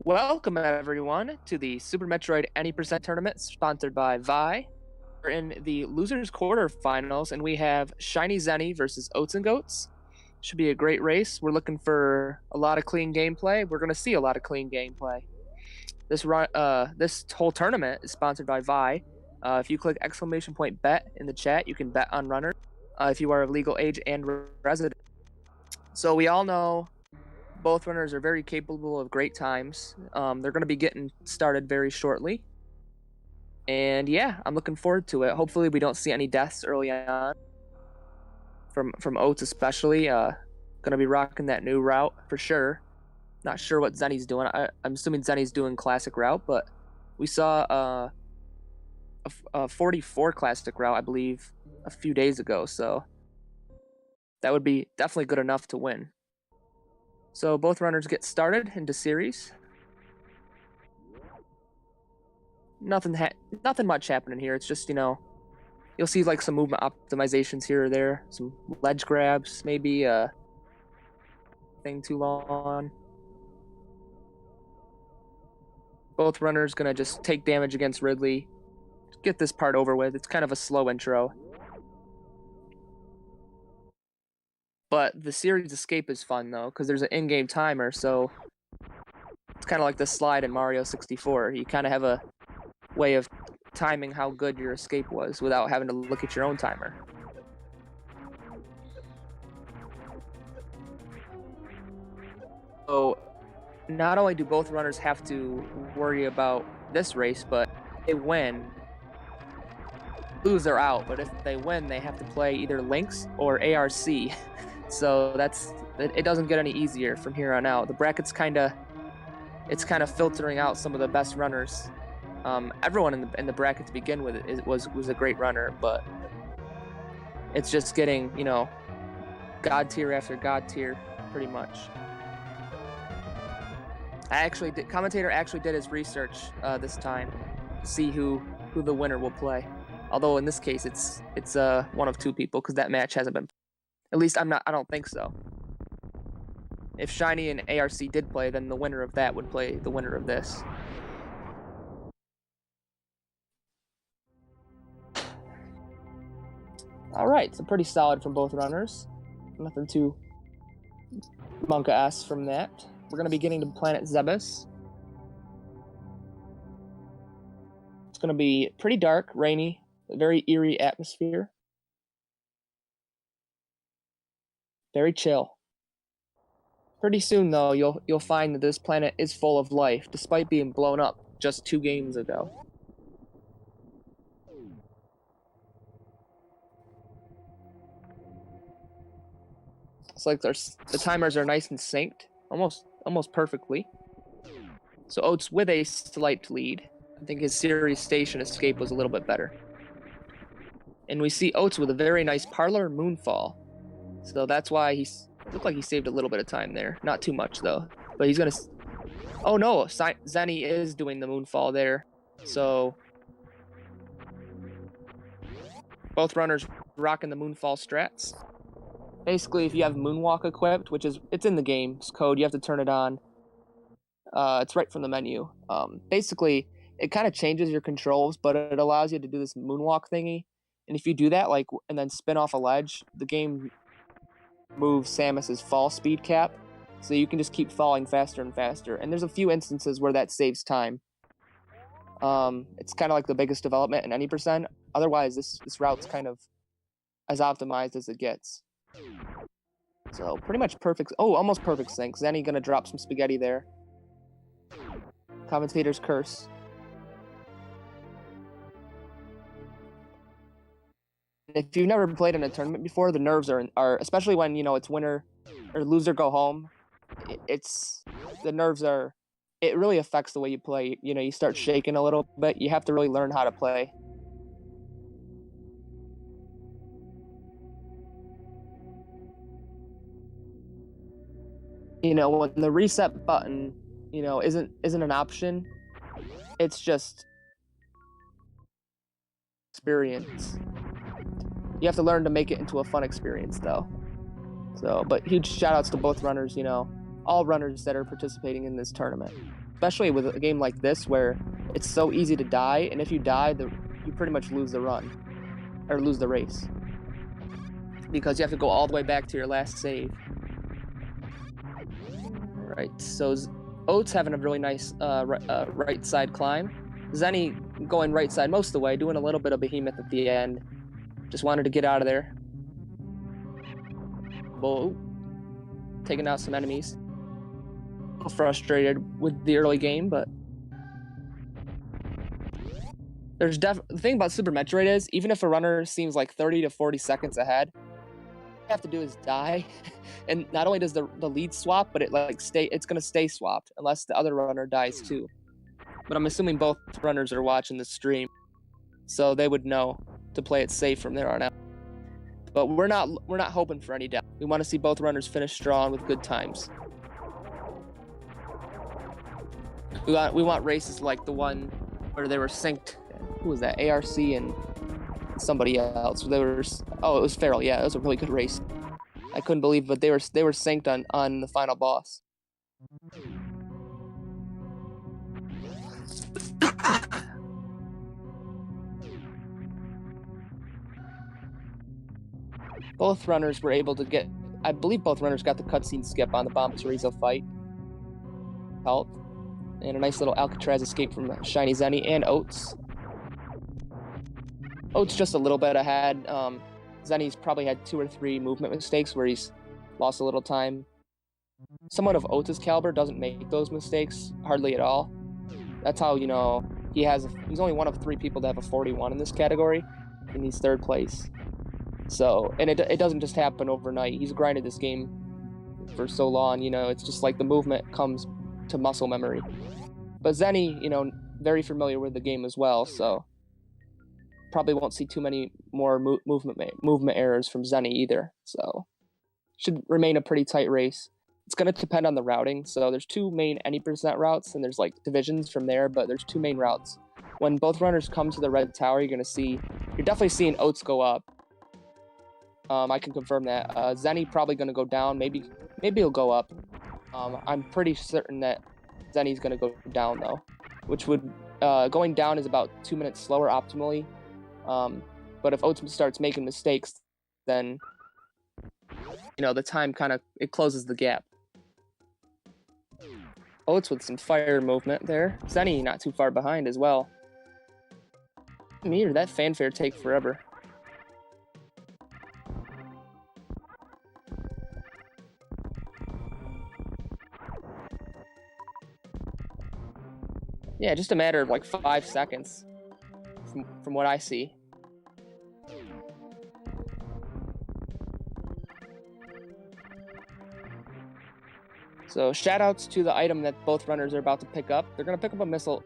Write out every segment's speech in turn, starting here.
Welcome everyone to the Super Metroid Any Percent Tournament sponsored by Vi. We're in the losers quarterfinals and we have ShinyZeni versus Oatsngoats. Should be a great race. We're looking for a lot of clean gameplay. We're going to see a lot of clean gameplay. This whole tournament is sponsored by Vi. If you click !bet in the chat, you can bet on runners if you are of legal age and resident. So we all know both runners are very capable of great times. They're going to be getting started very shortly. And yeah, I'm looking forward to it. Hopefully we don't see any deaths early on. From Oats especially. Going to be rocking that new route for sure. Not sure what Zeni's doing. I'm assuming Zeni's doing classic route, but we saw a 44 classic route, I believe, a few days ago. So that would be definitely good enough to win. So both runners get started into series. Nothing much happening here. It's just, you'll see like some movement optimizations here or there, some ledge grabs, maybe thing too long. Both runners gonna just take damage against Ridley. Get this part over with. It's kind of a slow intro. But the series escape is fun though, because there's an in-game timer, so it's kind of like the slide in Mario 64. You kind of have a way of timing how good your escape was without having to look at your own timer. So not only do both runners have to worry about this race, but if they win, lose they're out. But if they win, they have to play either Lynx or ARC. So it doesn't get any easier from here on out. The bracket's kind of filtering out some of the best runners. Everyone in the bracket to begin with was a great runner, but it's just getting, god tier after god tier pretty much. Commentator actually did his research this time to see who the winner will play. Although in this case it's one of two people, because that match hasn't been. At least I don't think so. If Shiny and ARC did play, then the winner of that would play the winner of this. Alright, so pretty solid from both runners. Nothing too Monka-esque from that. We're going to be getting to planet Zebes. It's going to be pretty dark, rainy, a very eerie atmosphere. Very chill. Pretty soon, though, you'll find that this planet is full of life, despite being blown up just 2 games ago. It's like the timers are nice and synced, almost perfectly. So Oats with a slight lead. I think his series station escape was a little bit better. And we see Oats with a very nice parlor moonfall. So that's why it looked like he saved a little bit of time there. Not too much, though. But he's going to... Oh, no. Zeni is doing the moonfall there. So both runners rocking the moonfall strats. Basically, if you have Moonwalk equipped, it's in the game's code, you have to turn it on. It's right from the menu. Basically, it kind of changes your controls, but it allows you to do this Moonwalk thingy. And if you do that, and then spin off a ledge, the game moves Samus's fall speed cap, so you can just keep falling faster and faster. And there's a few instances where that saves time. It's kind of like the biggest development in any percent. Otherwise, this route's kind of as optimized as it gets. So pretty much perfect. Oh, almost perfect sync. Zeni gonna drop some spaghetti there. Commentator's curse. If you've never played in a tournament before, the nerves are especially when it's winner or loser go home. The nerves are. It really affects the way you play. You start shaking a little bit. You have to really learn how to play. When the reset button, isn't an option. It's just experience. You have to learn to make it into a fun experience, though. So, but huge shout outs to both runners, all runners that are participating in this tournament, especially with a game like this where it's so easy to die, and if you die, you pretty much lose the run or lose the race because you have to go all the way back to your last save. All right, so Oats having a really nice right side climb. Zeni going right side most of the way, doing a little bit of behemoth at the end. Just wanted to get out of there. Whoa. Taking out some enemies. A little frustrated with the early game, but there's the thing about Super Metroid is even if a runner seems like 30 to 40 seconds ahead, all you have to do is die, and not only does the lead swap, but it's gonna stay swapped unless the other runner dies too. But I'm assuming both runners are watching the stream, so they would know to play it safe from there on out. But we're not hoping for any death. We want to see both runners finish strong with good times. We want races like the one where they were synced. Who was that? ARC and somebody else. It was Feral. Yeah, it was a really good race. I couldn't believe, but they were synced on the final boss. Both runners were able to get, I believe both runners got the cutscene skip on the Bomb Chorizo fight. Help. And a nice little Alcatraz escape from ShinyZeni and Oats. Oats just a little bit ahead. Zeni's probably had 2 or 3 movement mistakes where he's lost a little time. Someone of Oats' caliber doesn't make those mistakes hardly at all. That's how, you know, he's only one of 3 people to have a 41 in this category, and he's 3rd place. So, and it doesn't just happen overnight. He's grinded this game for so long, you know, it's just like the movement comes to muscle memory. But Zeni, you know, very familiar with the game as well, so probably won't see too many more movement errors from Zeni either. So, should remain a pretty tight race. It's going to depend on the routing. So there's 2 main any percent routes, and there's like divisions from there, but there's 2 main routes. When both runners come to the red tower, you're definitely seeing Oats go up. I can confirm that. Zeni probably going to go down. Maybe he'll go up. I'm pretty certain that Zeni's going to go down though, which would going down is about 2 minutes slower optimally. But if Oats starts making mistakes, then you know the time it closes the gap. Oats with some fire movement there. Zeni not too far behind as well. Me or that fanfare take forever. Yeah, just a matter of like 5 seconds from what I see. So shoutouts to the item that both runners are about to pick up. They're going to pick up a missile.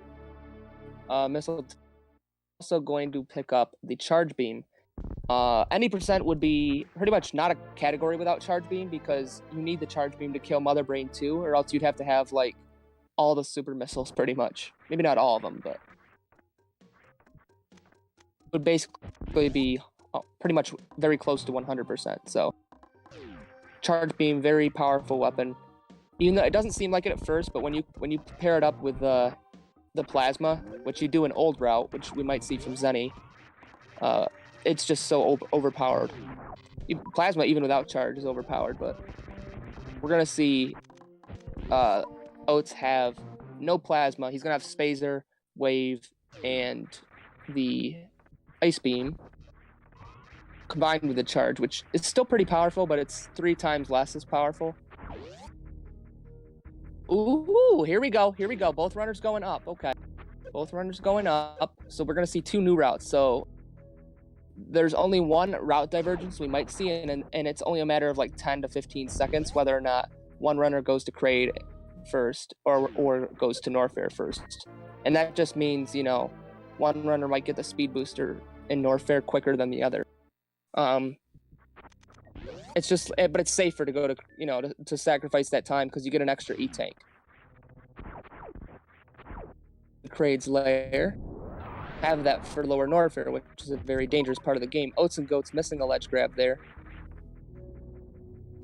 Also going to pick up the charge beam. Any percent would be pretty much not a category without charge beam because you need the charge beam to kill Mother Brain too, or else you'd have to have like all the super missiles pretty much. Maybe not all of them, but it would basically be pretty much very close to 100%. So charge beam, very powerful weapon. Even though it doesn't seem like it at first, but when you pair it up with the plasma, which you do in old route, which we might see from Zeni, it's just so overpowered. Plasma, even without charge, is overpowered, but we're gonna see Oats have no plasma. He's gonna have Spazer, Wave, and the Ice Beam combined with the charge, which is still pretty powerful, but it's 3 times less as powerful. Ooh, here we go. Both runners going up. Okay. Both runners going up. So we're going to see 2 new routes. So there's only 1 route divergence we might see, and it's only a matter of like 10 to 15 seconds whether or not one runner goes to Kraid first or goes to Norfair first. And that just means, you know, one runner might get the speed booster in Norfair quicker than the other. It's just, but it's safer to go to, you know, to sacrifice that time because you get an extra E-tank. Kraid's lair. Have that for lower Norfair, which is a very dangerous part of the game. Oatsngoats missing a ledge grab there.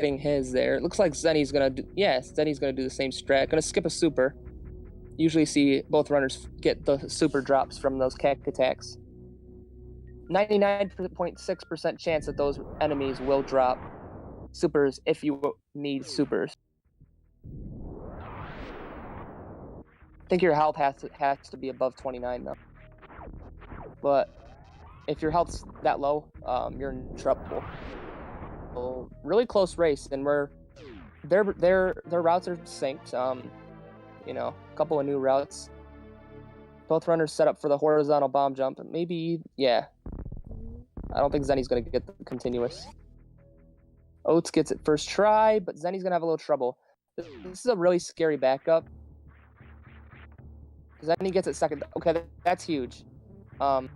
getting his there. It looks like Zeni's gonna do, Zeni's gonna do the same strat. Gonna skip a super. Usually see both runners get the super drops from those cack attacks. 99.6% chance that those enemies will drop supers if you need supers. I think your health has to be above 29 though. But if your health's that low, you're in trouble. So, really close race, and their routes are synced. You know, a couple of new routes. Both runners set up for the horizontal bomb jump. Maybe, yeah. I don't think Zeni's gonna get the continuous. Oats gets it first try, but Zeni's gonna have a little trouble. This is a really scary backup. Zeni gets it second. Okay, that's huge. The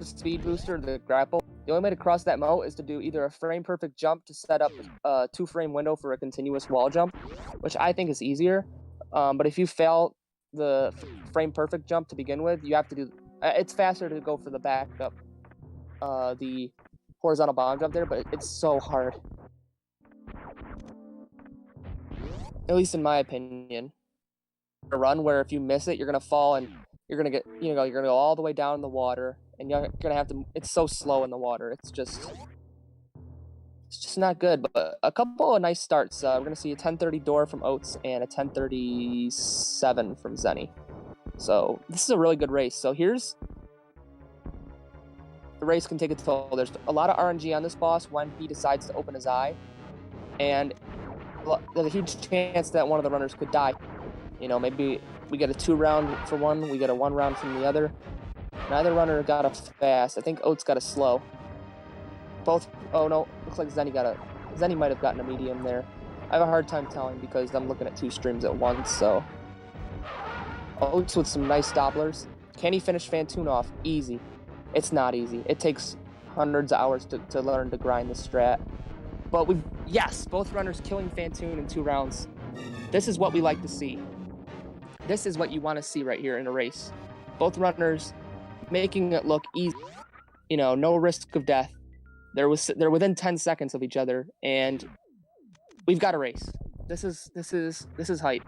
speed booster, the grapple. The only way to cross that moat is to do either a frame perfect jump to set up a 2-frame window for a continuous wall jump, which I think is easier. But if you fail the frame perfect jump to begin with, you have to do. It's faster to go for the backup, the horizontal bomb jump there, but it's so hard. At least in my opinion. A run where if you miss it, you're gonna fall and you're gonna get, you're gonna go all the way down in the water, and you're gonna have to. It's so slow in the water. It's just not good. But a couple of nice starts. We're gonna see a 10:30 door from Oats and a 10:37 from Zeni. So this is a really good race. So here's the race can take a toll. There's a lot of RNG on this boss when he decides to open his eye, and there's a huge chance that one of the runners could die. You know, maybe we get a 2-round for one, we get a 1-round from the other. Neither runner got a fast. I think Oats got a slow. Both, oh no, looks like Zeni might have gotten a medium there. I have a hard time telling because I'm looking at 2 streams at once, so. Oats with some nice Dopplers. Can he finish Fantoon off? Easy. It's not easy. It takes hundreds of hours to learn to grind the strat. But yes, both runners killing Fantoon in 2 rounds. This is what we like to see. This is what you want to see right here in a race. Both runners making it look easy. You know, no risk of death. They're within 10 seconds of each other, and we've got a race. This is hype.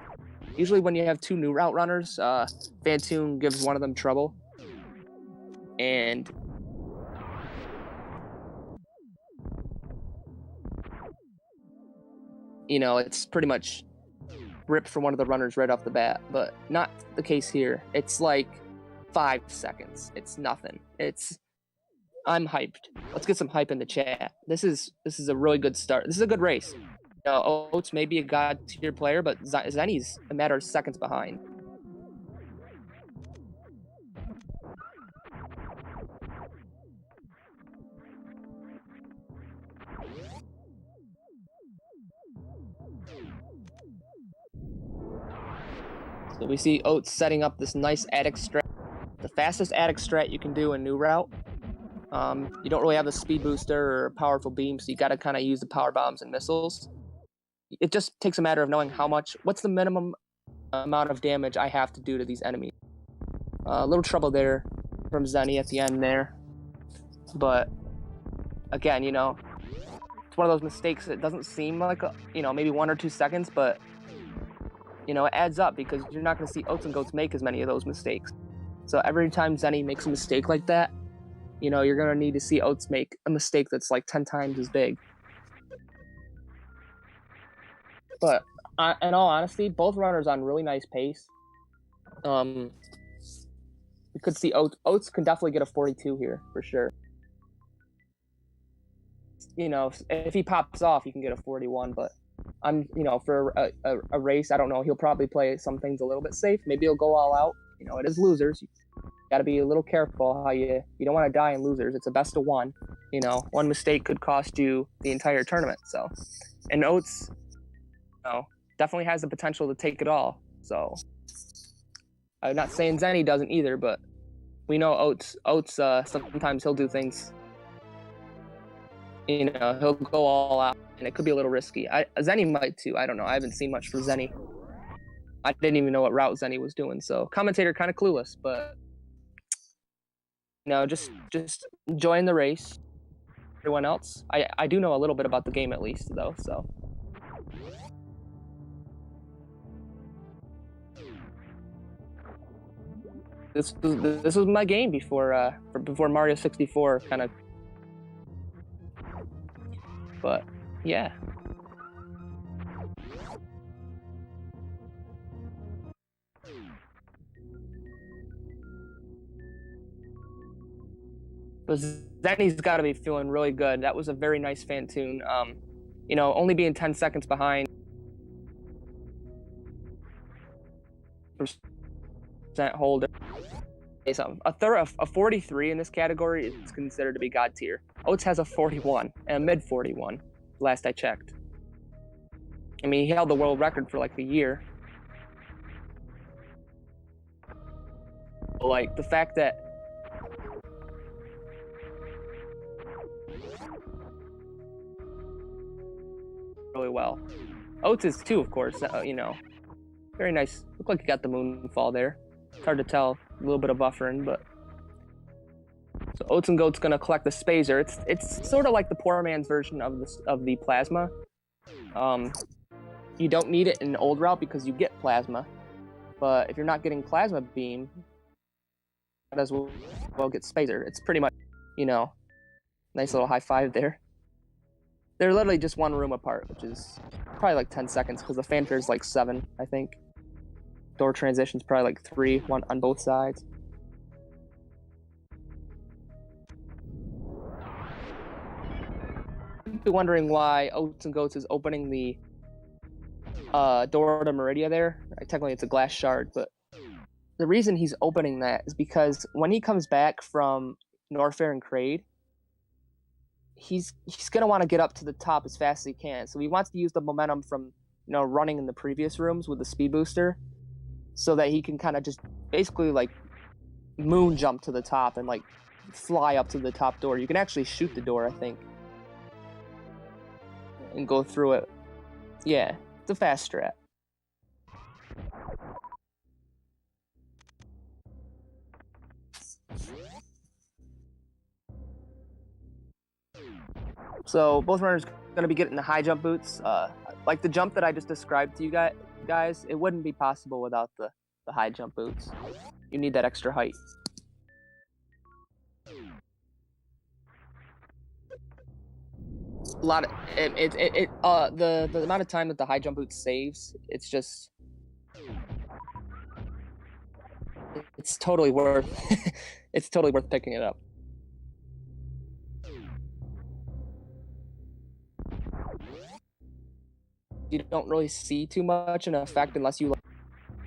Usually when you have 2 new route runners, Fantoon gives one of them trouble. And you know, it's pretty much ripped for one of the runners right off the bat, but not the case here. It's like 5 seconds. It's nothing. I'm hyped. Let's get some hype in the chat. This is a really good start. This is a good race. You know, Oats may be a god tier player, but Zeni's a matter of seconds behind. So we see Oats setting up this nice attic strat. The fastest attic strat you can do in new route. You don't really have a speed booster or a powerful beam, so you got to kind of use the power bombs and missiles. It just takes a matter of knowing what's the minimum amount of damage I have to do to these enemies. A little trouble there from Zeni at the end there. But again, you know, it's one of those mistakes that doesn't seem like, you know, maybe 1 or 2 seconds, but you know, it adds up because you're not going to see Oatsngoats make as many of those mistakes. So every time Zeni makes a mistake like that, you know, you're going to need to see Oats make a mistake that's like 10 times as big. But in all honesty, both runners on really nice pace. We could see Oats can definitely get a 42 here for sure. You know, if he pops off, he can get a 41, but you know, for a race, I don't know. He'll probably play some things a little bit safe. Maybe he'll go all out. You know, it is losers. You got to be a little careful how you don't want to die in losers. It's a best of 1. You know, one mistake could cost you the entire tournament. So, and Oats, you know, definitely has the potential to take it all. So, I'm not saying Zeni doesn't either, but we know Oats. Sometimes he'll do things. You know, he'll go all out, and it could be a little risky. Zeni might too. I don't know. I haven't seen much for Zeni. I didn't even know what route Zeni was doing. So Commentator kind of clueless, but you know, just enjoying the race. everyone else. I do know a little bit about the game at least though, so. This was my game before Mario 64 kind of. But yeah. But Zeni's got to be feeling really good. That was a very nice fan tune. You know, only being 10 seconds behind. Percent holder. A 43 in this category is considered to be god tier. Oats has a 41 and a mid 41, last I checked. I mean, he held the world record for like a year. Like the fact that really well. Oats is too, of course. You know, very nice. Looked like he got the moonfall there. It's hard to tell. A little bit of buffering, but so Oatsngoats gonna collect the Spazer. It's sort of like the poor man's version of the plasma. You don't need it in old route because you get plasma, but if you're not getting plasma beam, might as well get Spazer. It's pretty much, you know, nice little high five there. They're literally just one room apart, which is probably like 10 seconds because the fanfare is like 7, I think. Door transition's probably like 3, 1 on both sides. You'd be wondering why Oatsngoats is opening the door to Meridia there. Technically, it's a glass shard, but the reason he's opening that is because when he comes back from Norfair and Kraid, he's gonna want to get up to the top as fast as he can. So he wants to use the momentum from, you know, running in the previous rooms with the speed booster, so that he can kind of just basically like moon jump to the top and like fly up to the top door. You can actually shoot the door, I think, and go through it. Yeah, it's a fast strat. So both runners going to be getting the high jump boots. Like the jump that I just described to you guys, it wouldn't be possible without the high jump boots. You need that extra height. A lot of the amount of time that the high jump boot saves, it's just it's totally worth it's totally worth picking it up. You don't really see too much in effect unless you like,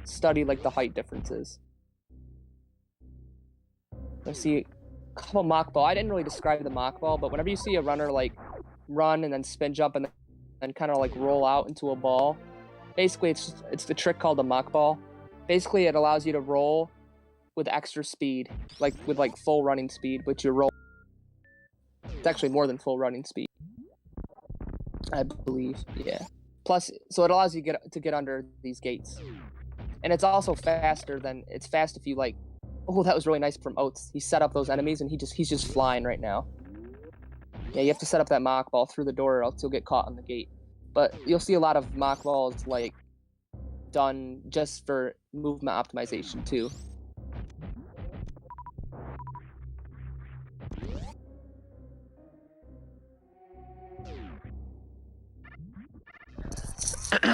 study like the height differences. I see a couple mock ball. I didn't really describe the mock ball, but whenever you see a runner like run and then spin jump and then kind of like roll out into a ball, basically it's the trick called the mock ball. Basically, it allows you to roll with extra speed, like with like full running speed, but you roll. It's actually more than full running speed, I believe. Yeah. Plus, so it allows you to get under these gates, and it's also faster than it's fast if you like. Oh, that was really nice from Oats. He set up those enemies, and he's just flying right now. Yeah, you have to set up that mock ball through the door, or else you'll get caught on the gate. But you'll see a lot of mock balls like done just for movement optimization too.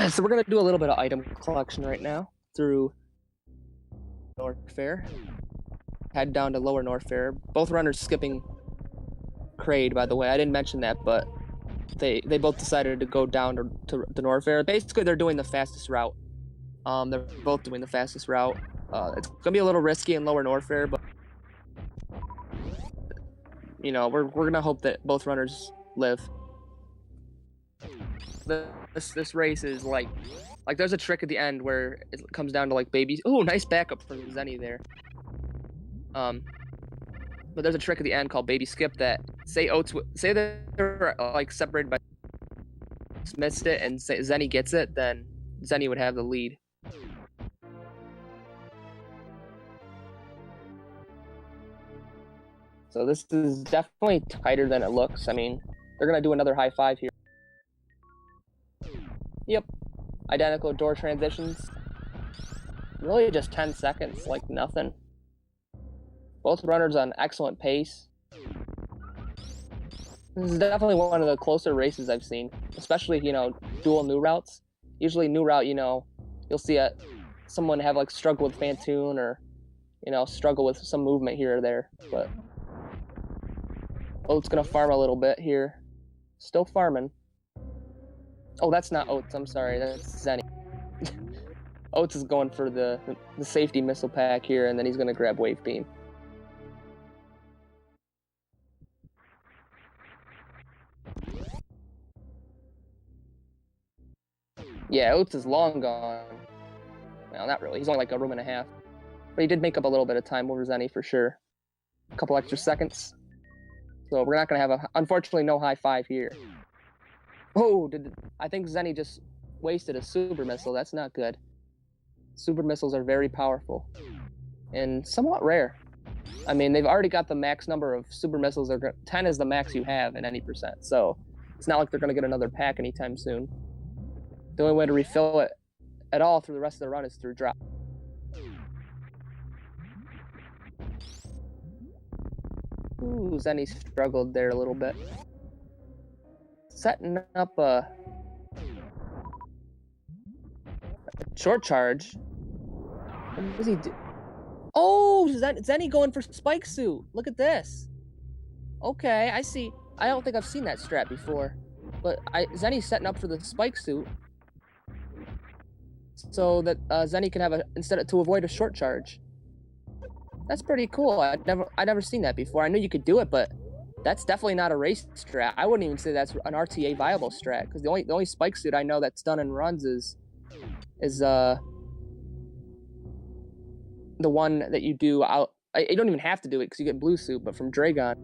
So we're gonna do a little bit of item collection right now through Norfair. Head down to Lower Norfair. Both runners skipping Kraid, by the way. I didn't mention that, but they both decided to go down to Norfair. Basically, they're doing the fastest route. They're both doing the fastest route. It's gonna be a little risky in Lower Norfair, but you know we're gonna hope that both runners live. This race is like there's a trick at the end where it comes down to like babies. Oh, nice backup from Zeni there. But there's a trick at the end called baby skip that say they're like separated by missed it and say Zeni gets it, then Zeni would have the lead. So this is definitely tighter than it looks. I mean, they're going to do another high five here. Yep. Identical door transitions. Really just 10 seconds, like nothing. Both runners on excellent pace. This is definitely one of the closer races I've seen, especially, you know, dual new routes. Usually new route, you know, you'll see someone have like struggle with Fantoon or, you know, struggle with some movement here or there. But Oats gonna farm a little bit here. Still farming. Oh, that's not Oats, I'm sorry, that's Zeni. Oats is going for the safety missile pack here, and then he's gonna grab Wave Beam. Yeah, Oats is long gone. Well, not really. He's only like a room and a half. But he did make up a little bit of time over Zeni for sure. A couple extra seconds. So we're not going to have unfortunately, no high five here. Oh, I think Zeni just wasted a super missile. That's not good. Super missiles are very powerful and somewhat rare. I mean, they've already got the max number of super missiles. 10 is the max you have in any percent. So it's not like they're going to get another pack anytime soon. The only way to refill it at all through the rest of the run is through drop. Ooh, Zeni struggled there a little bit. Setting up a short charge. What does he do? Oh, Zeni going for Spike Suit. Look at this. Okay, I see. I don't think I've seen that strat before. But Zeni's setting up for the Spike Suit. So that Zeni can have to avoid a short charge. That's pretty cool. I'd never seen that before. I knew you could do it, but that's definitely not a race strat. I wouldn't even say that's an RTA viable strat, because the only Spike Suit I know that's done in runs is the one that you do out. You don't even have to do it because you get Blue Suit, but from Dragon.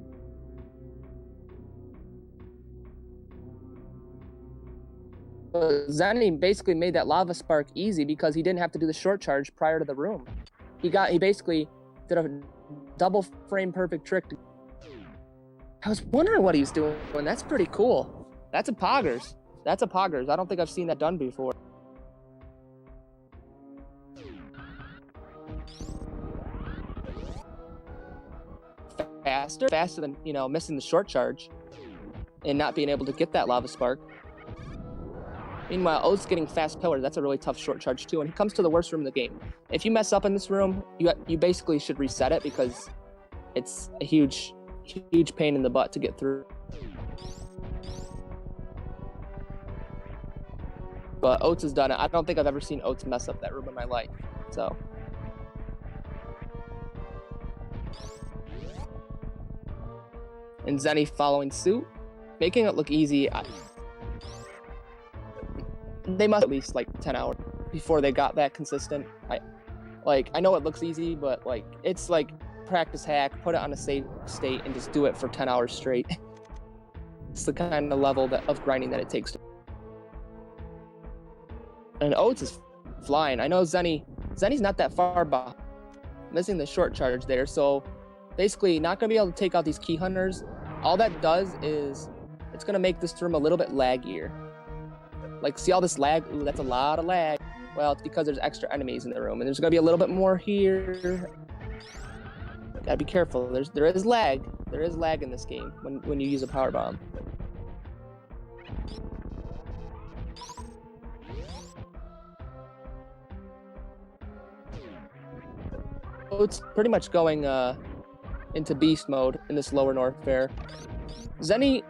Zeni basically made that lava spark easy because he didn't have to do the short charge prior to the room. He basically did a double frame perfect trick. I was wondering what he's doing. That's pretty cool. That's a poggers. That's a poggers. I don't think I've seen that done before. Faster than, you know, missing the short charge and not being able to get that lava spark. Meanwhile, O's getting fast pillar. That's a really tough short charge too, and he comes to the worst room in the game. If you mess up in this room, you basically should reset it because it's a huge pain in the butt to get through. But Oats has done it. I don't think I've ever seen Oats mess up that room in my life. So. And Zeni following suit, making it look easy. They must at least like 10 hours before they got that consistent. I know it looks easy, but like it's like practice hack, put it on a save state and just do it for 10 hours straight. It's the kind of level of grinding that it takes. And Oats is flying. I know Zeni's not that far behind, missing the short charge there, so basically not going to be able to take out these key hunters. All that does is it's going to make this room a little bit laggier. Like, see all this lag? Ooh, that's a lot of lag. Well, it's because there's extra enemies in the room, and there's going to be a little bit more here. Gotta be careful. There is lag. There is lag in this game when you use a power bomb. So it's pretty much going into beast mode in this lower north fair. Zeni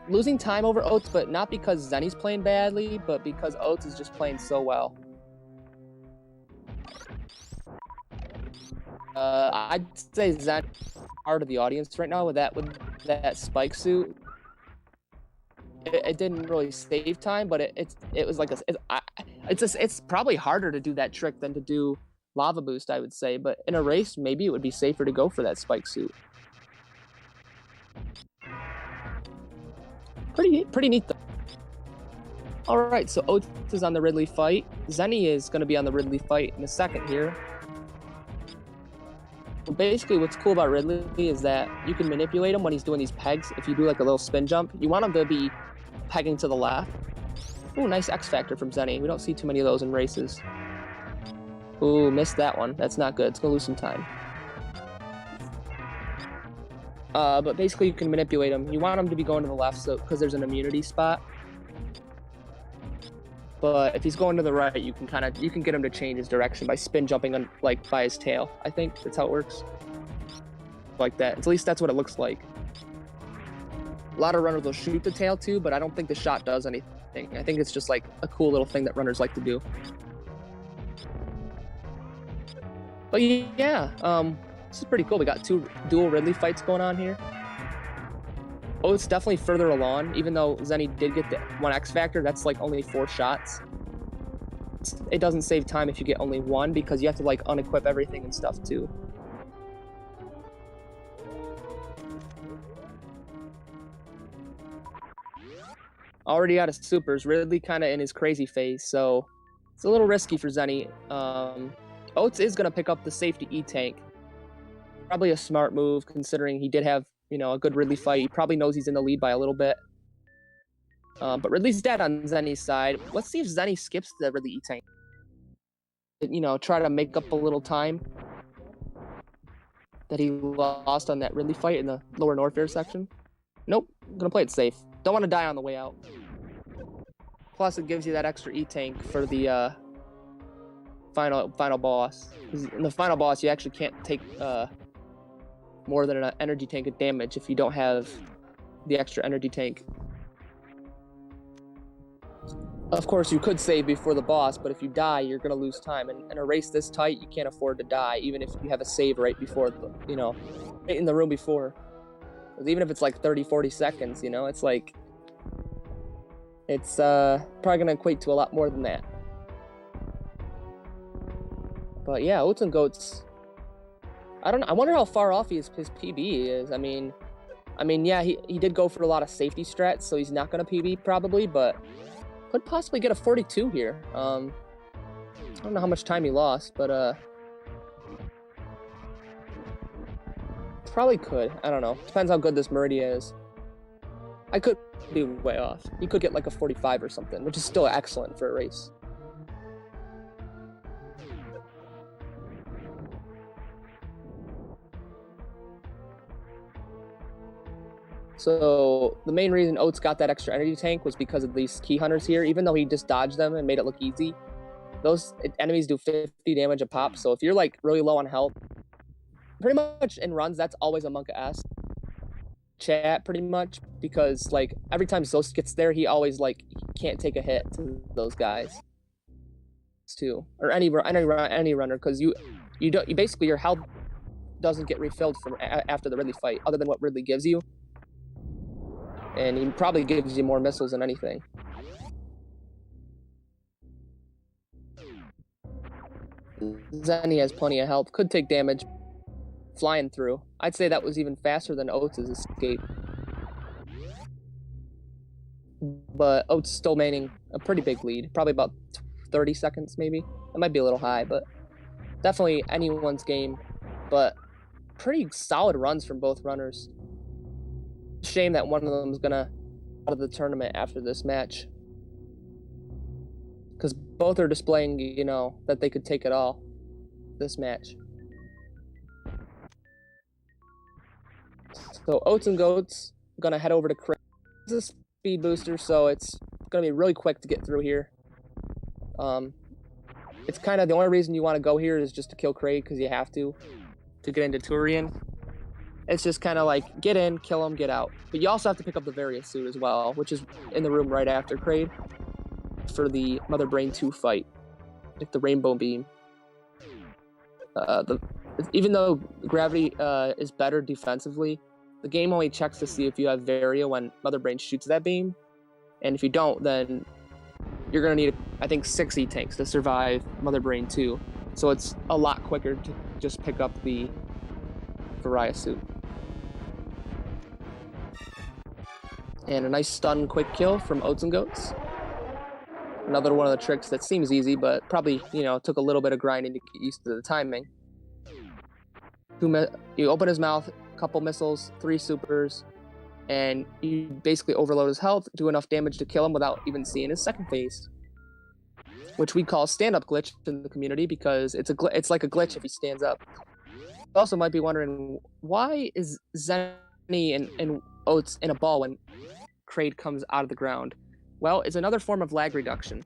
losing time over Oats, but not because Zeni's playing badly, but because Oats is just playing so well. I'd say Zen part of the audience right now with that spike suit. It didn't really save time, but it was like it's probably harder to do that trick than to do lava boost, I would say. But in a race, maybe it would be safer to go for that spike suit. Pretty neat though. All right, so Oats is on the Ridley fight. Zeni is going to be on the Ridley fight in a second here. basically what's cool about Ridley is that you can manipulate him when he's doing these pegs. If you do like a little spin jump, you want him to be pegging to the left. Ooh, nice X Factor from Zeni. We don't see too many of those in races. Ooh, missed that one. That's not good. It's gonna lose some time. But basically you can manipulate him. You want him to be going to the left so because there's an immunity spot. But if he's going to the right, you can get him to change his direction by spin jumping on like by his tail. I think that's how it works. Like that. At least that's what it looks like. A lot of runners will shoot the tail too, but I don't think the shot does anything. I think it's just like a cool little thing that runners like to do. But yeah, this is pretty cool. We got two dual Ridley fights going on here. Oh, it's definitely further along, even though Zeni did get the one X Factor, that's like only 4 shots. It doesn't save time if you get only one because you have to like unequip everything and stuff too. Already out of supers, Ridley kind of in his crazy phase, so it's a little risky for Zeni. Oats is going to pick up the safety E-Tank. Probably a smart move considering he did have, you know, a good Ridley fight. He probably knows he's in the lead by a little bit. But Ridley's dead on Zeni's side. Let's see if Zeni skips the Ridley E-Tank. You know, try to make up a little time that he lost on that Ridley fight in the lower north air section. Nope, I'm gonna play it safe. Don't want to die on the way out. Plus, it gives you that extra E-Tank for the final boss. In the final boss, you actually can't take more than an energy tank of damage if you don't have the extra energy tank. Of course, you could save before the boss, but if you die, you're going to lose time. And in a race this tight, you can't afford to die, even if you have a save right before, you know, right in the room before. Because even if it's like 30, 40 seconds, you know, it's like, it's probably going to equate to a lot more than that. But yeah, Oatsngoats, I don't know. I wonder how far off his PB is. I mean, yeah, he did go for a lot of safety strats, so he's not going to PB probably, but could possibly get a 42 here. I don't know how much time he lost, but probably could. I don't know. Depends how good this Meridia is. I could be way off. He could get like a 45 or something, which is still excellent for a race. So the main reason Oats got that extra energy tank was because of these key hunters here. Even though he just dodged them and made it look easy, those enemies do 50 damage a pop. So if you're like really low on health, pretty much in runs, that's always a Monka S chat pretty much, because like every time Zos gets there, he always like can't take a hit to those guys too, or any runner, because you basically your health doesn't get refilled from after the Ridley fight, other than what Ridley gives you. And he probably gives you more missiles than anything. Zeni has plenty of health. Could take damage flying through. I'd say that was even faster than Oats' escape. But Oats still maintaining a pretty big lead. Probably about 30 seconds maybe. It might be a little high, but definitely anyone's game. But pretty solid runs from both runners. Shame that one of them is gonna out of the tournament after this match, because both are displaying, you know, that they could take it all this match. So Oatsngoats gonna head over to Craig. It's a speed booster, so it's gonna be really quick to get through here. It's kind of the only reason you want to go here is just to kill Craig, because you have to get into Turian. It's just kind of like, get in, kill him, get out. But you also have to pick up the Various suit as well, which is in the room right after Kraid for the Mother Brain 2 fight, like the Rainbow Beam. Even though Gravity is better defensively, the game only checks to see if you have Varia when Mother Brain shoots that beam. And if you don't, then you're going to need, I think, 6 E-Tanks to survive Mother Brain 2. So it's a lot quicker to just pick up the Varia suit. And a nice stun quick kill from Oatsngoats. Another one of the tricks that seems easy, but probably, you know, took a little bit of grinding to get used to the timing. You open his mouth, couple missiles, 3 supers, and you basically overload his health, do enough damage to kill him without even seeing his second phase, which we call stand-up glitch in the community because it's like a glitch if he stands up. You also might be wondering, why is Zeni and Oats in a ball when Kraid comes out of the ground? Well, it's another form of lag reduction.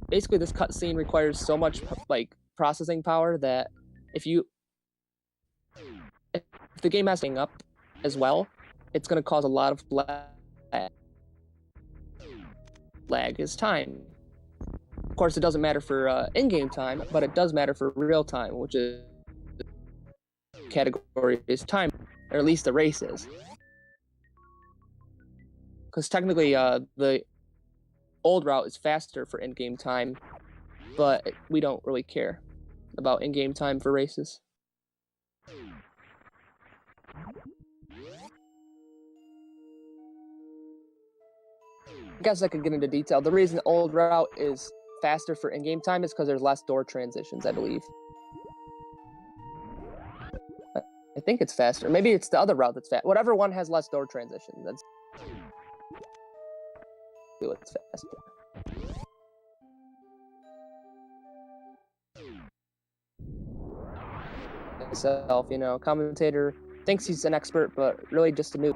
Basically, this cutscene requires so much processing power that if the game has to hang up as well, it's going to cause a lot of lag. Lag is time. Of course, it doesn't matter for in-game time, but it does matter for real time, which is category is time, or at least the race is. Because technically, the old route is faster for in-game time, but we don't really care about in-game time for races. I guess I could get into detail. The reason the old route is faster for in-game time is because there's less door transitions, I believe. I think it's faster. Maybe it's the other route that's fast. Whatever one has less door transition, that's it's faster. Myself, you know, commentator thinks he's an expert, but really just a noob.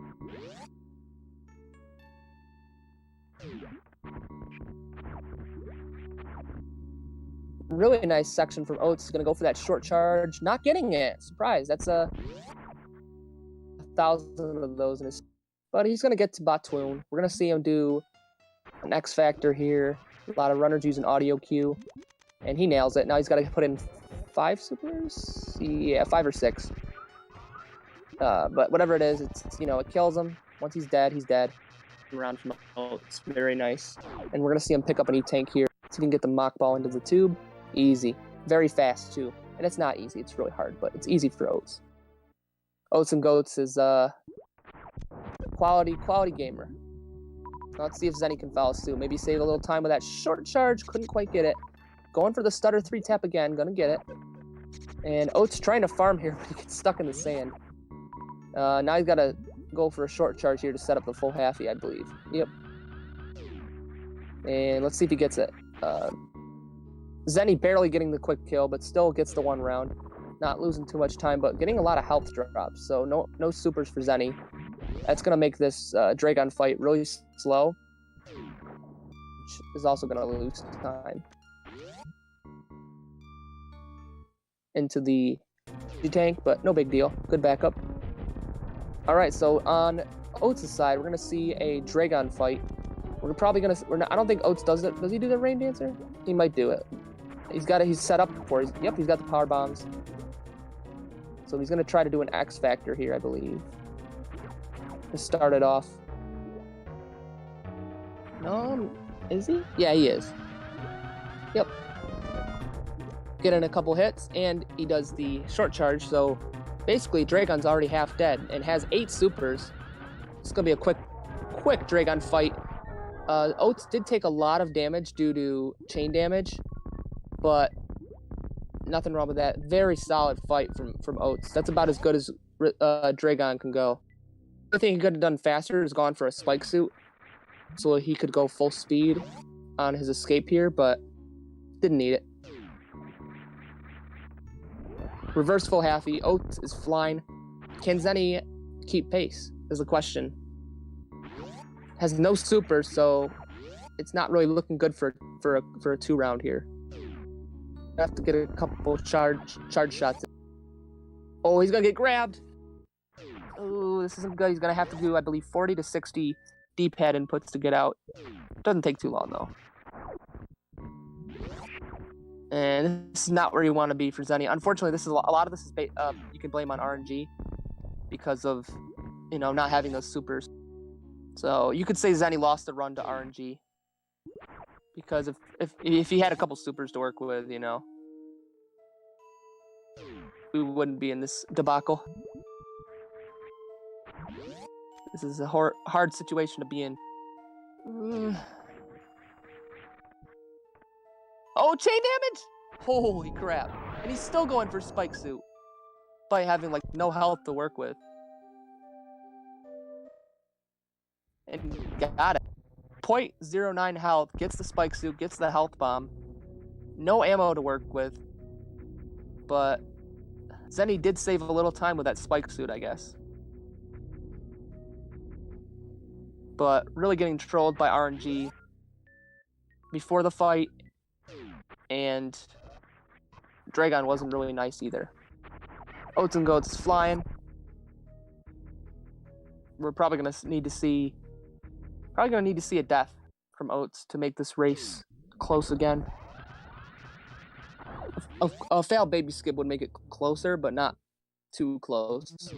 Really nice section from Oats. He's gonna go for that short charge, not getting it. Surprise! That's 1,000 of those in his. But he's gonna get to Batoon. We're gonna see him do an X Factor here. A lot of runners using audio cue, and he nails it. Now he's got to put in 5 supers. Yeah, 5 or 6. But whatever it is, it's it kills him. Once he's dead, he's dead. Around from Oats, very nice. And we're gonna see him pick up an E-Tank here, so he can get the mock ball into the tube. Easy, very fast too. And it's not easy; it's really hard, but it's easy for Oats. Oatsngoats is quality gamer. Now let's see if Zeni can follow suit. Maybe save a little time with that short charge. Couldn't quite get it. Going for the stutter 3-tap again. Gonna get it. And Oats trying to farm here, but he gets stuck in the sand. Now he's got to go for a short charge here to set up the full halfie, I believe. Yep. And let's see if he gets it. Zeni barely getting the quick kill, but still gets the 1 round. Not losing too much time, but getting a lot of health drops. So no supers for Zeni. That's going to make this Dragon fight really slow, which is also going to lose time. Into the tank, but no big deal. Good backup. All right, so on Oats' side, we're going to see a Dragon fight. We're probably going to... I don't think Oats does it. Does he do the Rain Dancer? He might do it. He's set up for it. Yep, he's got the power bombs. So he's going to try to do an X Factor here, I believe. To start it off. No, is he? Yeah, he is. Yep. Get in a couple hits, and he does the short charge. So basically, Dragon's already half dead and has 8 supers. It's going to be a quick Dragon fight. Oats did take a lot of damage due to chain damage, but nothing wrong with that. Very solid fight from Oats. That's about as good as Dragon can go. The thing he could have done faster is gone for a spike suit, so he could go full speed on his escape here, but didn't need it. Reverse full halfie. Oats is flying. Can Zeni keep pace is the question. Has no super, so it's not really looking good for a 2-round here. Have to get a couple charge shots. Oh, he's gonna get grabbed. Oh, this isn't good. He's gonna have to do, I believe, 40 to 60 D-pad inputs to get out. Doesn't take too long though. And this is not where you want to be for Zeni. Unfortunately, this is a lot of this is you can blame on RNG because of not having those supers. So you could say Zeni lost the run to RNG because if he had a couple supers to work with, we wouldn't be in this debacle. This is a hard situation to be in. Oh, chain damage! Holy crap. And he's still going for spike suit. despite having like no health to work with. And got it. 0.09 health, gets the spike suit, gets the health bomb. No ammo to work with. But Zeni did save a little time with that spike suit, I guess. But really getting trolled by RNG before the fight. And Dragon wasn't really nice either. Oatsngoats is flying. We're probably gonna need to see a death from Oats to make this race close again. A failed baby skip would make it closer, but not too close.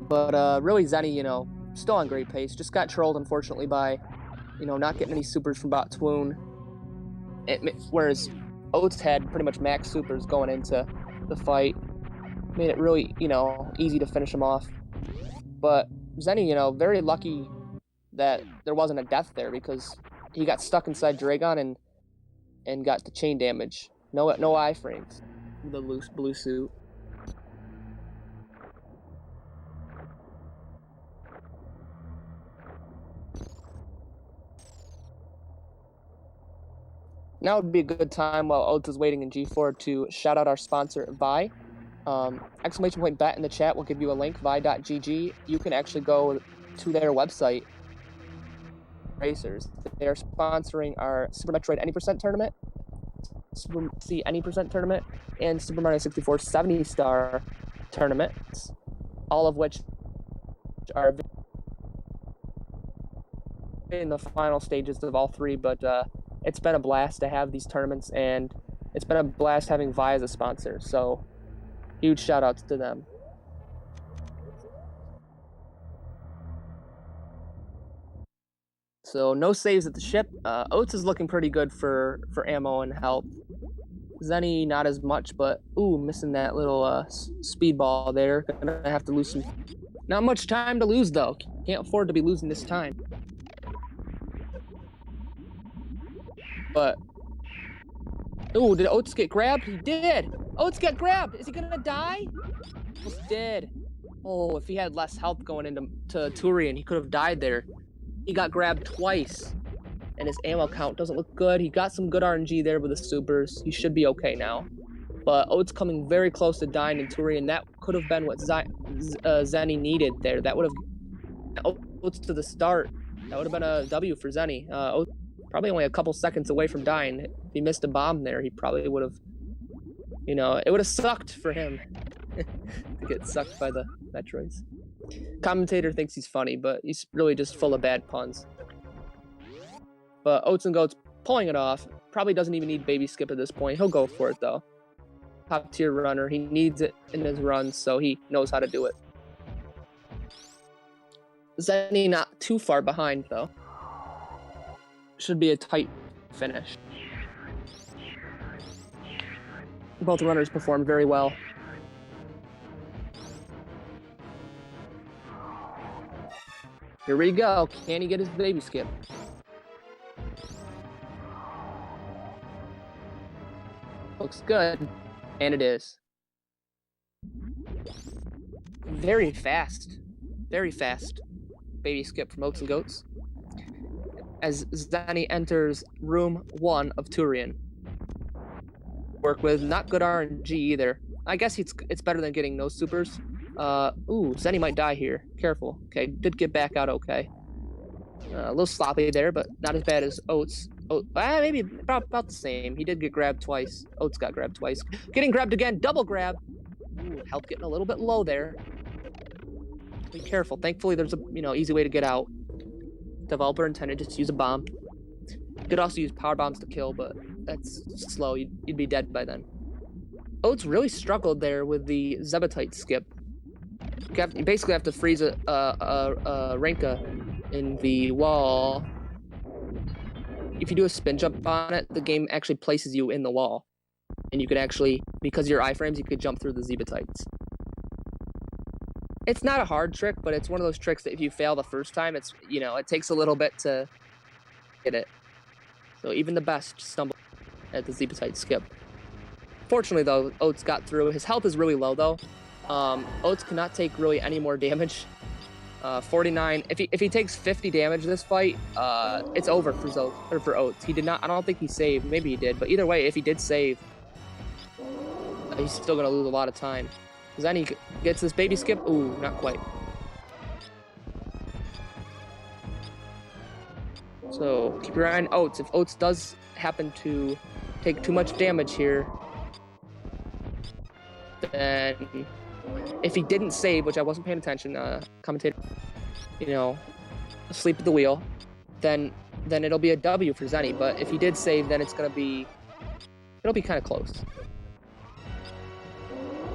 But really, Zeni, you know, still on great pace. Just got trolled, unfortunately, by, you know, not getting any supers from bot Twoon. Whereas Oats had pretty much max supers going into the fight. Made it really, you know, easy to finish him off. But Zeni, you know, very lucky that there wasn't a death there, because he got stuck inside Dragon and got the chain damage. No iframes. The loose blue suit. Now would be a good time while Oats is waiting in G4 to shout out our sponsor, Vi. Exclamation point bet in the chat will give you a link, vi.gg. You can actually go to their website, racers. They are sponsoring our Super Metroid Any Percent tournament, Super C Any Percent tournament, and Super Mario 64 70-star tournaments, all of which are in the final stages of all three, but it's been a blast to have these tournaments, and it's been a blast having Vi as a sponsor, so huge shout outs to them. So no saves at the ship. Oats is looking pretty good for ammo and health. Zeni not as much, but ooh, missing that little speed ball there. Gonna have to lose some. Not much time to lose though. Can't afford to be losing this time. But ooh, did Oats get grabbed? He did. Oats got grabbed. Is he gonna die? Almost did. Oh, if he had less health going into Turian, he could have died there. He got grabbed twice, and his ammo count doesn't look good. He got some good RNG there with the supers. He should be okay now. But Oats coming very close to dying in Turian. That could have been what Zeni needed there. That would have Oats to the start. That would have been a W for Zeni. Oats probably only a couple seconds away from dying. If he missed a bomb there, he probably would have, you know, it would have sucked for him to get sucked by the Metroids. Commentator thinks he's funny, but he's really just full of bad puns. But Oatsngoats pulling it off. Probably doesn't even need baby skip at this point. He'll go for it though. Top tier runner. He needs it in his runs, so he knows how to do it. Zeni not too far behind though. Should be a tight finish. Both runners performed very well. Here we go. Can he get his baby skip? Looks good. And it is. Very fast. Very fast. Baby skip from Oatsngoats. As Zeni enters room 1 of Turian. Work with not good RNG either. I guess it's better than getting no supers. Ooh, Zeni might die here. Careful. Okay, did get back out okay. A little sloppy there, but not as bad as Oats. Maybe about the same. He did get grabbed twice. Oats got grabbed twice. Getting grabbed again. Double grab. Ooh, health getting a little bit low there. Be careful. Thankfully, there's a easy way to get out. Developer intended just to use a bomb. You could also use power bombs to kill, but that's slow. You'd be dead by then. Oats really struggled there with the Zebetite skip. You basically have to freeze a Renka in the wall. If you do a spin jump on it, the game actually places you in the wall. And you could actually, because of your iframes, you could jump through the Zebetites. It's not a hard trick, but it's one of those tricks that if you fail the first time, it takes a little bit to get it. So even the best stumble. at the Z-side skip. Fortunately, though, Oats got through. His health is really low, though. Oats cannot take really any more damage. 49. If he takes 50 damage this fight, it's over for Oats. He did not. I don't think he saved. Maybe he did. But either way, if he did save, he's still gonna lose a lot of time. Zeni gets this baby skip. Ooh, not quite. So keep your eye on Oats. If Oats does happen to take too much damage here, then if he didn't save, which I wasn't paying attention, commentator, asleep at the wheel, then it'll be a W for Zeni. But if he did save, then it'll be kind of close.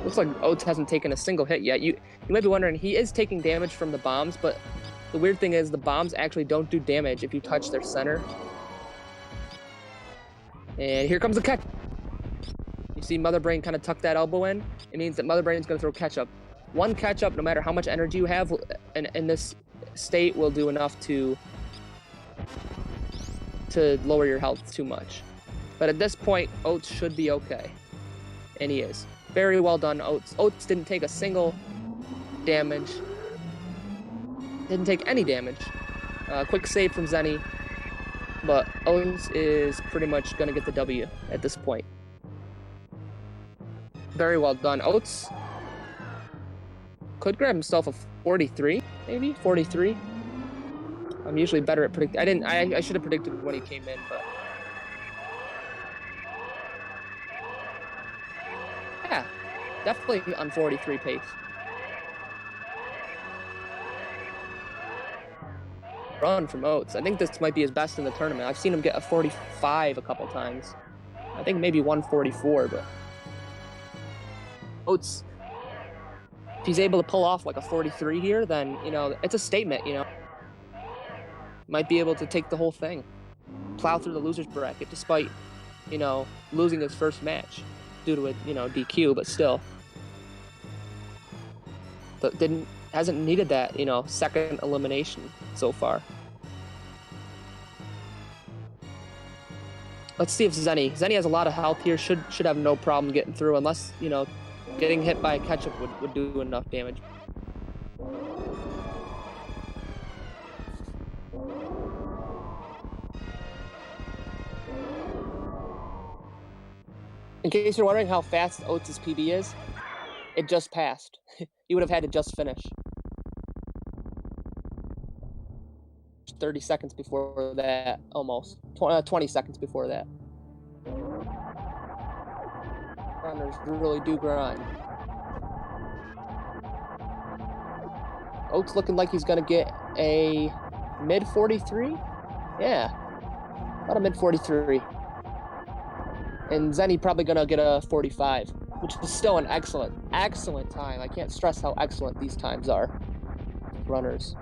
Looks like Oats hasn't taken a single hit yet. You might be wondering, he is taking damage from the bombs, but the weird thing is the bombs actually don't do damage if you touch their center. And here comes the catch. You see Mother Brain kind of tuck that elbow in. It means that Mother Brain's going to throw catch-up. One catch-up, no matter how much energy you have in this state, will do enough to lower your health too much. But at this point, Oats should be okay. And he is. Very well done, Oats. Oats didn't take a single damage. Didn't take any damage. Quick save from Zeni. But Oats is pretty much going to get the W at this point. Very well done. Oats could grab himself a 43, maybe 43. I'm usually better at predicting. I should have predicted when he came in, but yeah, definitely on 43 pace. Run from Oats. I think this might be his best in the tournament. I've seen him get a 45 a couple times. I think maybe 144, but Oats, if he's able to pull off like a 43 here, then, it's a statement, Might be able to take the whole thing. Plow through the loser's bracket despite, losing his first match due to a, DQ, but still. But hasn't needed that, second elimination so far. Let's see if Zeni has a lot of health here, should have no problem getting through, unless, getting hit by a catch-up would do enough damage. In case you're wondering how fast Oats' PB is, it just passed. He would have had to just finish. 30 seconds before that, almost. 20 seconds before that. Runners really do grind. Oats looking like he's gonna get a mid 43. Yeah, about a mid 43. And Zeni probably gonna get a 45, which is still an excellent time. I can't stress how excellent these times are. Runners.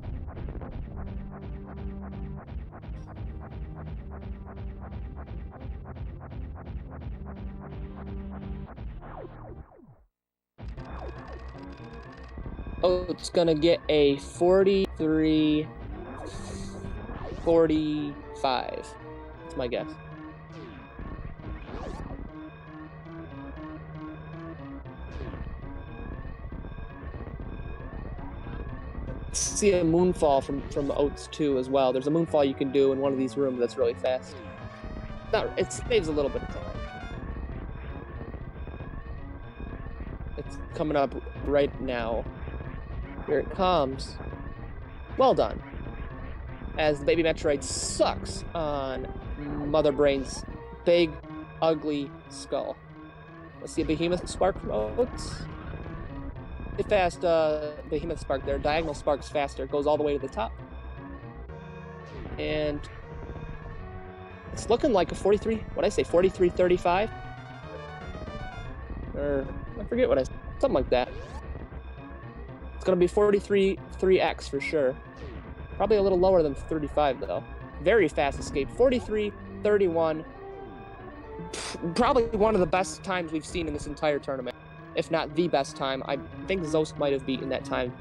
Oats gonna get a 43, 45. That's my guess. See a moonfall from Oats too as well. There's a moonfall you can do in one of these rooms that's really fast. It saves a little bit of time. It's coming up right now. Here it comes. Well done. As the baby Metroid sucks on Mother Brain's big, ugly skull. Let's see a Behemoth Spark from Oats. Get fast, Behemoth Spark there. Diagonal Spark's faster. Goes all the way to the top. And it's looking like a 43, what'd I say, 43-35? Or, I forget what I said. Something like that. It's going to be 43-3x for sure. Probably a little lower than 35, though. Very fast escape. 43-31. Probably one of the best times we've seen in this entire tournament. If not the best time. I think Zost might have beaten that time.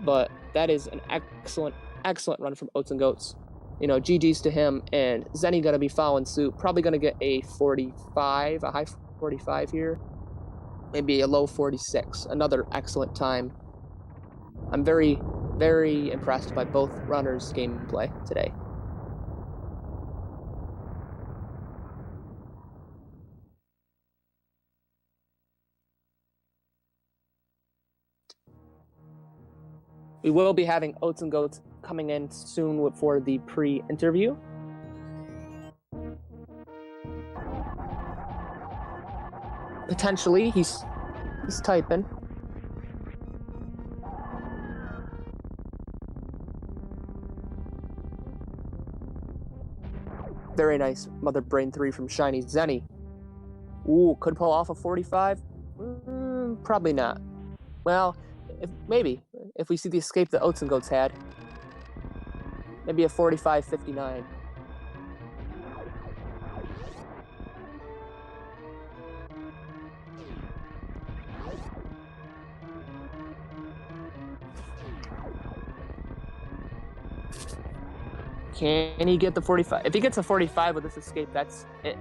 But that is an excellent run from Oatsngoats. GG's to him, and Zeni gonna be following suit. Probably gonna get a 45, a high 45 here, maybe a low 46. Another excellent time. I'm very, very impressed by both runners' gameplay today. We will be having Oatsngoats coming in soon for the pre-interview. Potentially, he's typing. Very nice Mother Brain 3 from ShinyZeni. Ooh, could pull off a 45? Probably not. Well, maybe. If we see the escape that Oatsngoats had. Maybe a 45-59. Can he get the 45? If he gets a 45 with this escape, that's it.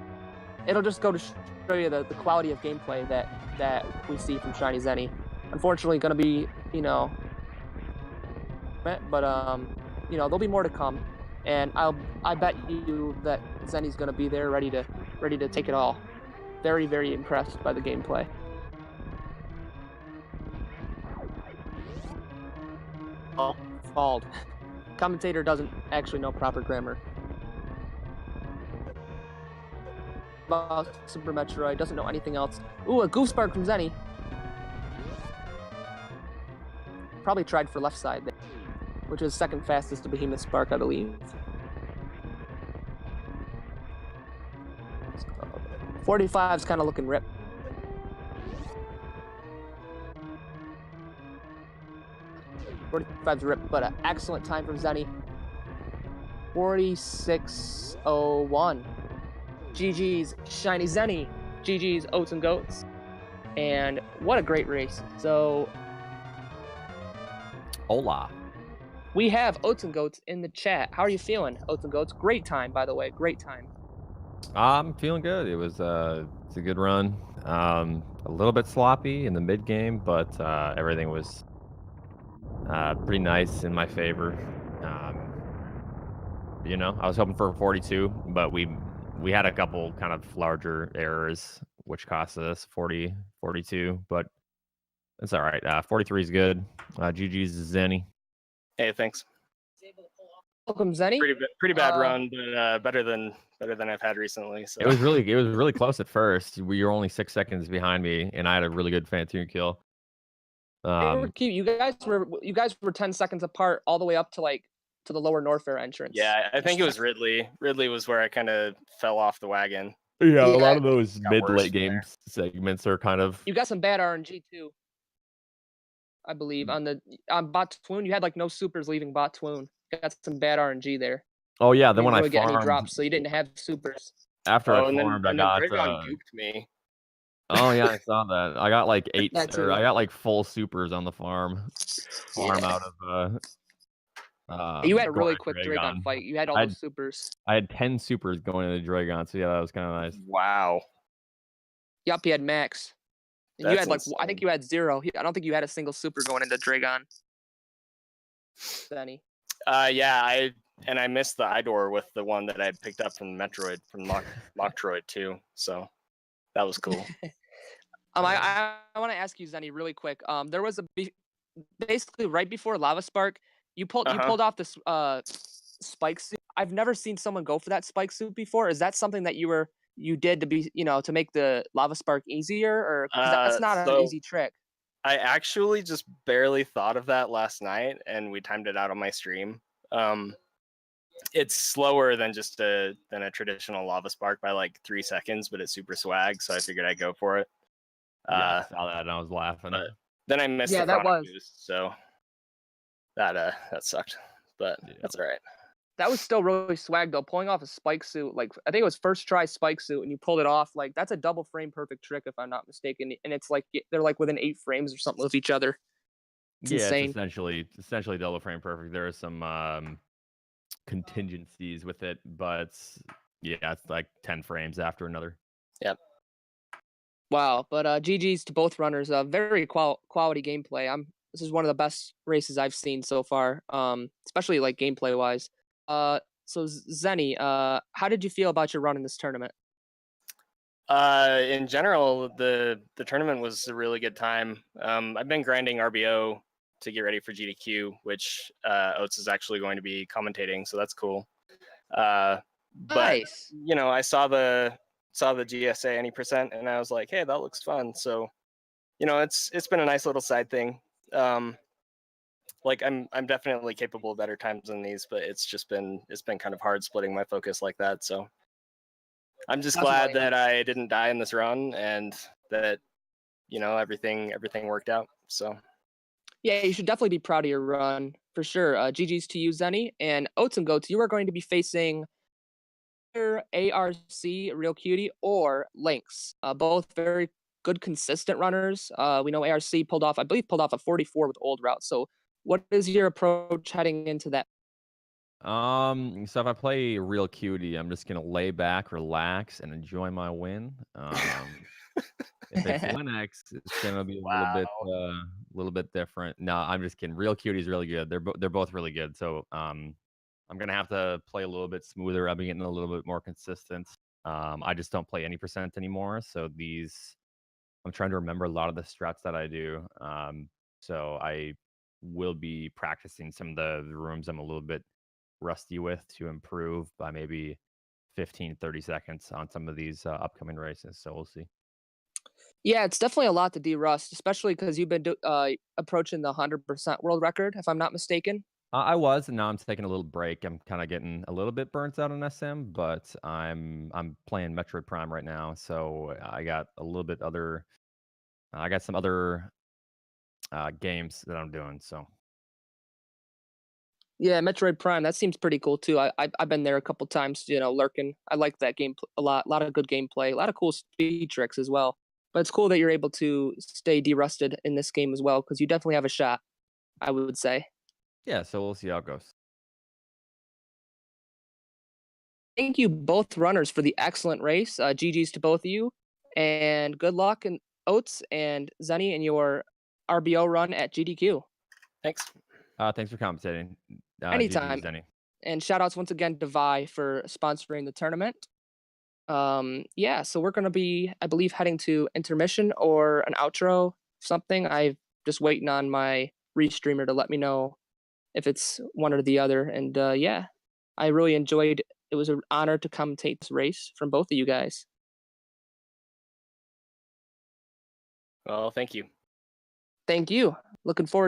It'll just go to show you the quality of gameplay that we see from ShinyZeni. Unfortunately, gonna be, but there'll be more to come, and I bet you that Zeni's gonna be there, ready to take it all. Very, very impressed by the gameplay. Oh, fault. Commentator doesn't actually know proper grammar. About Super Metroid, doesn't know anything else. Ooh, a Goof Spark from Zeni. Probably tried for left side there, which is second fastest to Behemoth Spark, I believe. 45's kind of looking ripped. Ripped, but an excellent time from Zeni. 46:01. GG's ShinyZeni. GG's Oatsngoats. And what a great race. So, hola. We have Oatsngoats in the chat. How are you feeling, Oatsngoats? Great time, by the way. Great time. I'm feeling good. It's a good run. A little bit sloppy in the mid game, but everything was pretty nice in my favor. I was hoping for a 42, but we had a couple kind of larger errors, which cost us 42, but it's all right. 43 is good. GG's Zeni. Hey, thanks. Welcome, Zeni. Pretty bad run, but better than I've had recently. So it was really close at first. You were only 6 seconds behind me, and I had a really good Phantom kill. You guys were 10 seconds apart all the way up to the lower Norfair entrance. Yeah, I think it was Ridley. Ridley was where I kind of fell off the wagon. Yeah, a lot of those mid-late game segments are kind of. You got some bad RNG too, I believe. On bot Twoon, you had no supers leaving bot Twoon. You got some bad RNG there. Oh yeah, then when I get any drops, so you didn't have supers. After I farmed, I got. Gooped me. Oh yeah, I saw that. I got 8. I got full supers on the farm. Out of. You had a really quick Dragon fight. You had all those supers. I had 10 supers going into Dragon, so yeah, that was kind of nice. Wow. Yep, you had max. And you had I think you had 0. I don't think you had a single super going into Dragon. Zeni. Yeah, I missed the Idor with the one that I had picked up from Metroid, from Metroid too. So that was cool. I want to ask you, Zeni, really quick. There was basically right before Lava Spark, you pulled off this spike suit. I've never seen someone go for that spike suit before. Is that something that you did to be to make the Lava Spark easier, or that's not an easy trick? I actually just barely thought of that last night, and we timed it out on my stream. It's slower than just a traditional Lava Spark by 3 seconds, but it's super swag, so I figured I'd go for it. I saw that and I was laughing. Then I missed the product boost, so that sucked, but that's all right. That was still really swag though. Pulling off a spike suit, I think it was first try spike suit, and you pulled it off. That's a double frame perfect trick if I'm not mistaken. And it's they're within 8 frames or something of each other. It's insane. It's essentially double frame perfect. There are some contingencies with it, but yeah, it's like 10 frames after another. Yep. Wow, but GG's to both runners. Very quality gameplay. This is one of the best races I've seen so far. Especially like gameplay wise. So Zeni, how did you feel about your run in this tournament? In general, the tournament was a really good time. I've been grinding RBO to get ready for GDQ, which Oats is actually going to be commentating, so that's cool. But Nice. you know, I saw the GSA any percent, and I was like, hey, that looks fun. So, you know, it's been a nice little side thing. Like I'm definitely capable of better times than these, but it's been kind of hard splitting my focus like that. So I'm just glad that I didn't die in this run, and that, you know, everything worked out. So yeah, you should definitely be proud of your run for sure. GG's to you, Zeni, and Oatsngoats. You are going to be facing ARC, Real Cutie, or Lynx. Both very good, consistent runners. We know ARC pulled off a 44 with old route. So, what is your approach heading into that? So if I play Real Cutie, I'm just gonna lay back, relax, and enjoy my win. If it's Linux, it's gonna be a little bit different. No, I'm just kidding. Real Cutie is really good. They're both really good. So I'm gonna have to play a little bit smoother. I've been getting a little bit more consistent. I just don't play any percent anymore. So I'm trying to remember a lot of the strats that I do. So I will be practicing some of the rooms I'm a little bit rusty with to improve by maybe 15, 30 seconds on some of these upcoming races. So we'll see. Yeah, it's definitely a lot to de-rust, especially because you've been approaching the 100% world record, if I'm not mistaken. I was, and now I'm taking a little break. I'm kind of getting a little bit burnt out on SM, but I'm playing Metroid Prime right now, so I got a little bit other. I got some other games that I'm doing. So Yeah, Metroid Prime. That seems pretty cool too. I've been there a couple times. You know, lurking. I like that game a lot. A lot of good gameplay. A lot of cool speed tricks as well. But it's cool that you're able to stay de-rusted in this game as well, because you definitely have a shot, I would say. yeah, so we'll see how it goes. Thank you both runners for the excellent race. GG's to both of you, and good luck in Oats and Zeni in your RBO run at GDQ. thanks. Thanks for commentating. Anytime. GG, Zenny. And shout outs once again to Vi for sponsoring the tournament. Yeah, so we're gonna be, I believe, heading to intermission or an outro, something. I'm just waiting on my restreamer to let me know if it's one or the other. And yeah, I really enjoyed. It was an honor to commentate this race from both of you guys. Well, thank you. Thank you. Looking forward.